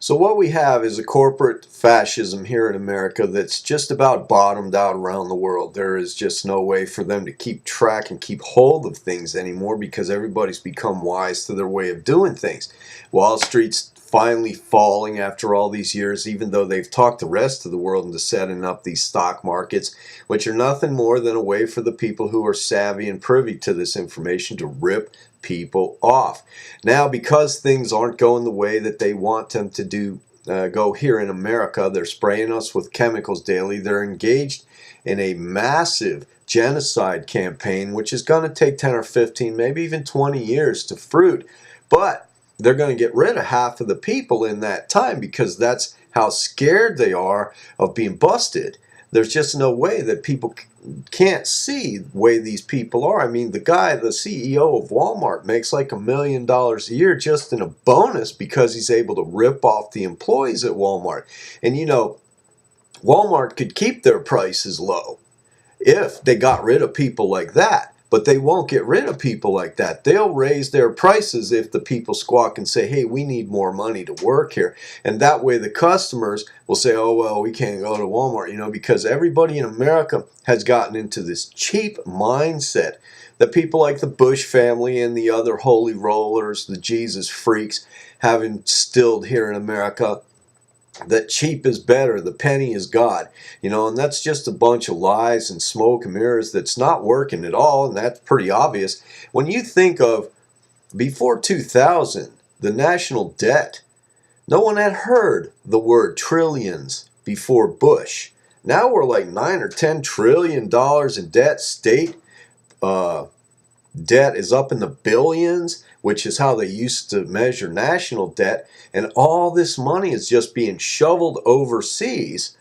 So what we have is a corporate fascism here in America that's just about bottomed out around the world. There is just no way for them to keep track and keep hold of things anymore because everybody's become wise to their way of doing things. Wall Street's finally falling after all these years, even though they've talked the rest of the world into setting up these stock markets, which are nothing more than a way for the people who are savvy and privy to this information to rip people off. Now, because things aren't going the way that they want them to go here in America, they're spraying us with chemicals daily. They're engaged in a massive genocide campaign, which is going to take 10 or 15, maybe even 20 years to fruit. But they're going to get rid of half of the people in that time because that's how scared they are of being busted. There's just no way that people can't see the way these people are. I mean, the guy, the CEO of Walmart, makes like $1 million a year just in a bonus because he's able to rip off the employees at Walmart. And you know, Walmart could keep their prices low if they got rid of people like that. But they won't get rid of people like that. They'll raise their prices if the people squawk and say, hey, we need more money to work here. And that way the customers will say, oh, well, we can't go to Walmart, because everybody in America has gotten into this cheap mindset that people like the Bush family and the other holy rollers, the Jesus freaks, have instilled here in America. That cheap is better, the penny is God, and that's just a bunch of lies and smoke and mirrors that's not working at all, and that's pretty obvious. When you think of before 2000, the national debt, no one had heard the word trillions before Bush. Now we're like $9 or $10 trillion in debt. State debt is up in the billions, which is how they used to measure national debt. And all this money is just being shoveled overseas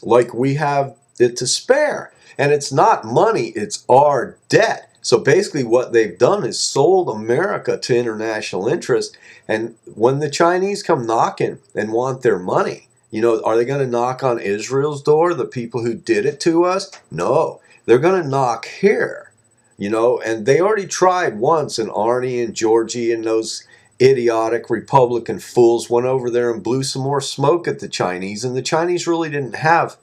like we have it to spare. And it's not money, it's our debt. So basically what they've done is sold America to international interests. And when the Chinese come knocking and want their money, are they going to knock on Israel's door, the people who did it to us? No, they're going to knock here. And they already tried once, and Arnie and Georgie and those idiotic Republican fools went over there and blew some more smoke at the Chinese, and the Chinese really didn't have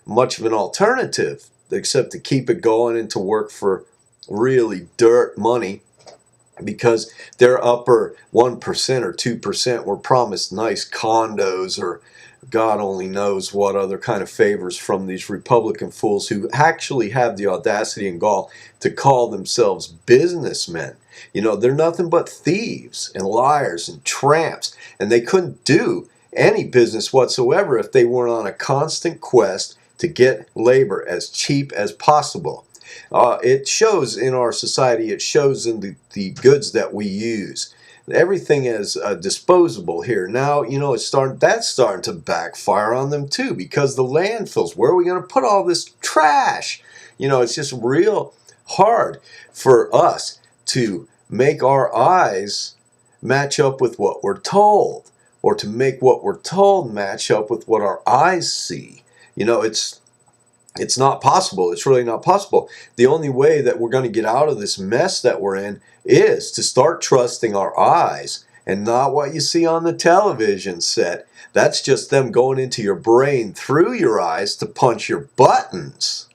much of an alternative except to keep it going and to work for really dirt money because their upper 1% or 2% were promised nice condos or God only knows what other kind of favors from these Republican fools who actually have the audacity and gall to call themselves businessmen. They're nothing but thieves and liars and tramps, and they couldn't do any business whatsoever if they weren't on a constant quest to get labor as cheap as possible. It shows in our society, it shows in the goods that we use. Everything is disposable here. Now, that's starting to backfire on them too because the landfills, where are we going to put all this trash? It's just real hard for us to make our eyes match up with what we're told or to make what we're told match up with what our eyes see. It's not possible. It's really not possible. The only way that we're going to get out of this mess that we're in is to start trusting our eyes and not what you see on the television set. That's just them going into your brain through your eyes to punch your buttons.